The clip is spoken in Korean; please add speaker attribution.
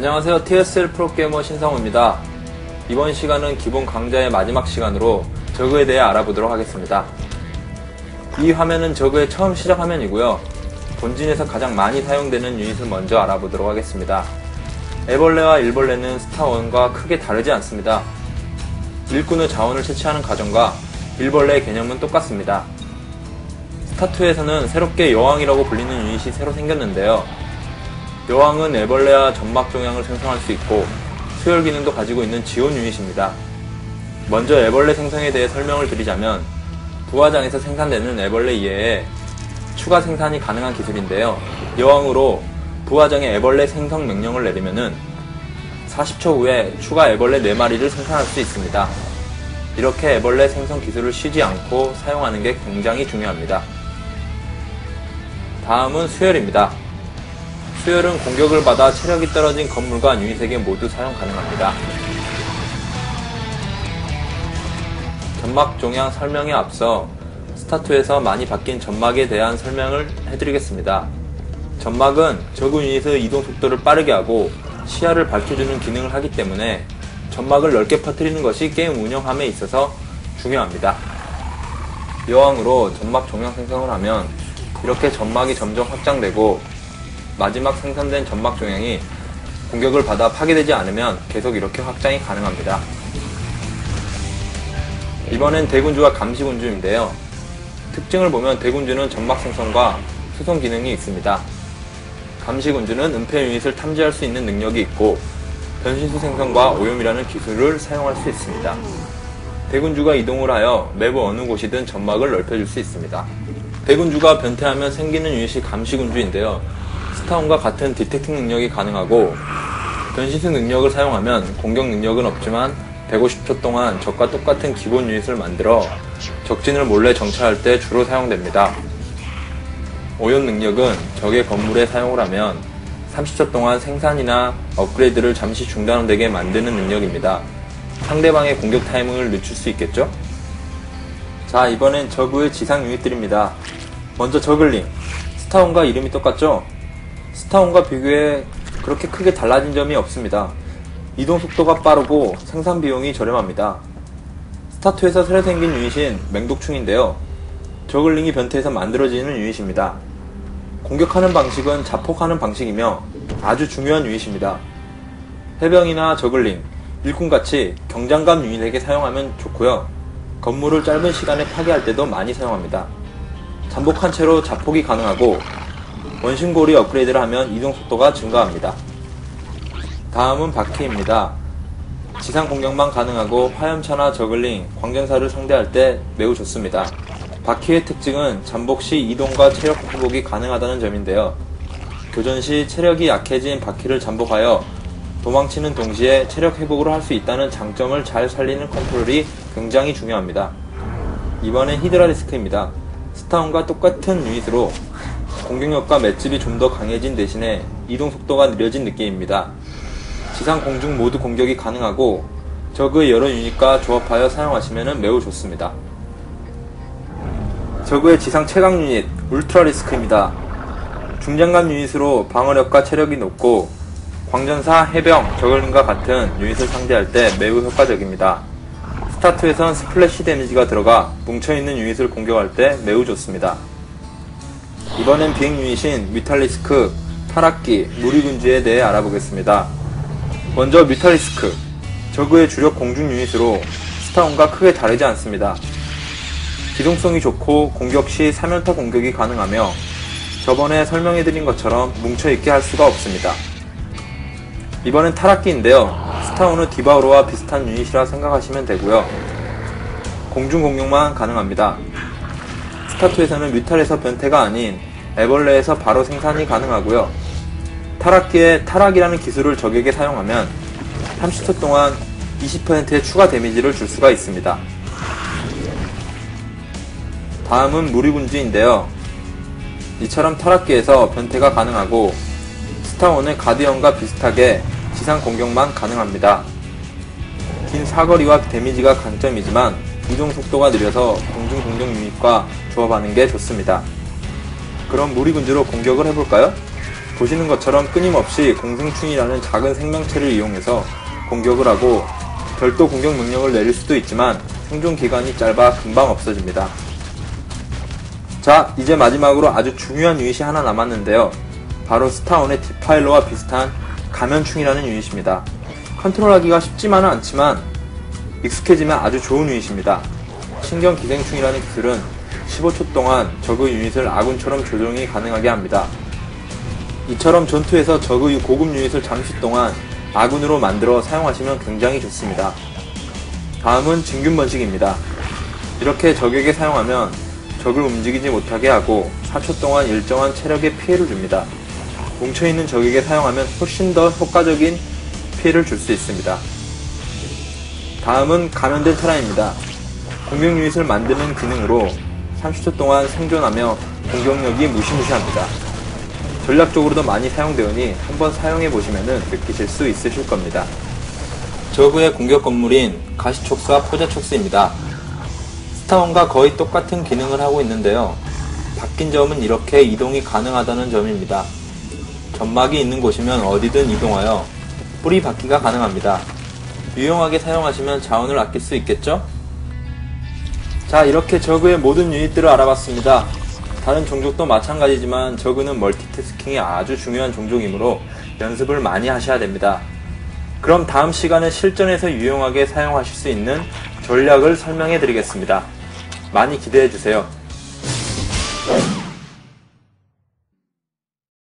Speaker 1: 안녕하세요. TSL 프로게이머 신성우입니다. 이번 시간은 기본 강좌의 마지막 시간으로 저그에 대해 알아보도록 하겠습니다. 이 화면은 저그의 처음 시작 화면이고요. 본진에서 가장 많이 사용되는 유닛을 먼저 알아보도록 하겠습니다. 애벌레와 일벌레는 스타1과 크게 다르지 않습니다. 일꾼의 자원을 채취하는 과정과 일벌레의 개념은 똑같습니다. 스타2에서는 새롭게 여왕이라고 불리는 유닛이 새로 생겼는데요. 여왕은 애벌레와 점막 종양을 생성할 수 있고 수혈 기능도 가지고 있는 지원 유닛입니다. 먼저 애벌레 생성에 대해 설명을 드리자면 부화장에서 생산되는 애벌레 이외에 추가 생산이 가능한 기술인데요. 여왕으로 부화장에 애벌레 생성 명령을 내리면은 40초 후에 추가 애벌레 4마리를 생산할 수 있습니다. 이렇게 애벌레 생성 기술을 쉬지 않고 사용하는 게 굉장히 중요합니다. 다음은 수혈입니다. 수혈은 공격을 받아 체력이 떨어진 건물과 유닛에게 모두 사용 가능합니다. 점막 종양 설명에 앞서 스타2에서 많이 바뀐 점막에 대한 설명을 해드리겠습니다. 점막은 저그 유닛의 이동 속도를 빠르게 하고 시야를 밝혀주는 기능을 하기 때문에 점막을 넓게 퍼뜨리는 것이 게임 운영함에 있어서 중요합니다. 여왕으로 점막 종양 생성을 하면 이렇게 점막이 점점 확장되고 마지막 생산된 점막 종양이 공격을 받아 파괴되지 않으면 계속 이렇게 확장이 가능합니다. 이번엔 대군주와 감시군주인데요. 특징을 보면 대군주는 점막 생성과 수송 기능이 있습니다. 감시군주는 은폐 유닛을 탐지할 수 있는 능력이 있고 변신수 생성과 오염이라는 기술을 사용할 수 있습니다. 대군주가 이동을 하여 맵의 어느 곳이든 점막을 넓혀줄 수 있습니다. 대군주가 변태하면 생기는 유닛이 감시군주인데요. 스타1과 같은 디텍팅 능력이 가능하고 변신수 능력을 사용하면 공격 능력은 없지만 150초 동안 적과 똑같은 기본 유닛을 만들어 적진을 몰래 정찰할 때 주로 사용됩니다. 오염 능력은 적의 건물에 사용을 하면 30초 동안 생산이나 업그레이드를 잠시 중단되게 만드는 능력입니다. 상대방의 공격 타이밍을 늦출 수 있겠죠? 자, 이번엔 저그의 지상 유닛들입니다. 먼저 저글링. 스타1과 이름이 똑같죠? 스타1과 비교해 그렇게 크게 달라진 점이 없습니다. 이동 속도가 빠르고 생산 비용이 저렴합니다. 스타2에서 새로 생긴 유닛인 맹독충인데요. 저글링이 변태해서 만들어지는 유닛입니다. 공격하는 방식은 자폭하는 방식이며 아주 중요한 유닛입니다. 해병이나 저글링, 일꾼같이 경장감 유닛에게 사용하면 좋고요. 건물을 짧은 시간에 파괴할 때도 많이 사용합니다. 잠복한 채로 자폭이 가능하고 원심고리 업그레이드를 하면 이동 속도가 증가합니다. 다음은 바퀴입니다. 지상 공격만 가능하고 화염차나 저글링, 광전사를 상대할 때 매우 좋습니다. 바퀴의 특징은 잠복 시 이동과 체력 회복이 가능하다는 점인데요. 교전 시 체력이 약해진 바퀴를 잠복하여 도망치는 동시에 체력 회복을 할 수 있다는 장점을 잘 살리는 컨트롤이 굉장히 중요합니다. 이번엔 히드라리스크입니다. 스타1과 똑같은 유닛으로 공격력과 맷집이 좀 더 강해진 대신에 이동 속도가 느려진 느낌입니다. 지상 공중 모두 공격이 가능하고 저그의 여러 유닛과 조합하여 사용하시면 매우 좋습니다. 저그의 지상 최강 유닛 울트라리스크입니다. 중장갑 유닛으로 방어력과 체력이 높고 광전사, 해병, 저글링과 같은 유닛을 상대할 때 매우 효과적입니다. 스타2에선 스플래시 데미지가 들어가 뭉쳐있는 유닛을 공격할 때 매우 좋습니다. 이번엔 비행 유닛인 뮤탈리스크, 타락기, 무리군주에 대해 알아보겠습니다. 먼저 뮤탈리스크, 저그의 주력 공중 유닛으로 스타1과 크게 다르지 않습니다. 기동성이 좋고 공격 시 3연타 공격이 가능하며 저번에 설명해드린 것처럼 뭉쳐있게 할 수가 없습니다. 이번엔 타락기인데요. 스타1은 디바우로와 비슷한 유닛이라 생각하시면 되고요. 공중 공격만 가능합니다. 스타2에서는 뮤탈에서 변태가 아닌 애벌레에서 바로 생산이 가능하고요. 타락기에 타락이라는 기술을 적에게 사용하면 30초 동안 20%의 추가 데미지를 줄 수가 있습니다. 다음은 무리군주인데요. 이처럼 타락기에서 변태가 가능하고 스타1의 가디언과 비슷하게 지상 공격만 가능합니다. 긴 사거리와 데미지가 강점이지만 이동 속도가 느려서 공중 공격 유닛과 조합하는 게 좋습니다. 그럼 무리군주로 공격을 해볼까요? 보시는 것처럼 끊임없이 공생충이라는 작은 생명체를 이용해서 공격을 하고 별도 공격 명령을 내릴 수도 있지만 생존 기간이 짧아 금방 없어집니다. 자, 이제 마지막으로 아주 중요한 유닛이 하나 남았는데요. 바로 스타원의 디파일러와 비슷한 가면충이라는 유닛입니다. 컨트롤하기가 쉽지만은 않지만 익숙해지면 아주 좋은 유닛입니다. 신경기생충이라는 기술은 15초 동안 적의 유닛을 아군처럼 조종이 가능하게 합니다. 이처럼 전투에서 적의 고급 유닛을 잠시 동안 아군으로 만들어 사용하시면 굉장히 좋습니다. 다음은 진균번식입니다. 이렇게 적에게 사용하면 적을 움직이지 못하게 하고 4초 동안 일정한 체력에 피해를 줍니다. 뭉쳐있는 적에게 사용하면 훨씬 더 효과적인 피해를 줄 수 있습니다. 다음은 감염된 테란입니다. 공격 유닛을 만드는 기능으로 30초 동안 생존하며 공격력이 무시무시합니다. 전략적으로도 많이 사용되오니 한번 사용해보시면 느끼실 수 있으실 겁니다. 적의 공격 건물인 가시촉수와 포자촉수입니다. 스타원과 거의 똑같은 기능을 하고 있는데요. 바뀐 점은 이렇게 이동이 가능하다는 점입니다. 점막이 있는 곳이면 어디든 이동하여 뿌리 받기가 가능합니다. 유용하게 사용하시면 자원을 아낄 수 있겠죠? 자, 이렇게 저그의 모든 유닛들을 알아봤습니다. 다른 종족도 마찬가지지만 저그는 멀티태스킹이 아주 중요한 종족이므로 연습을 많이 하셔야 됩니다. 그럼 다음 시간에 실전에서 유용하게 사용하실 수 있는 전략을 설명해 드리겠습니다. 많이 기대해 주세요.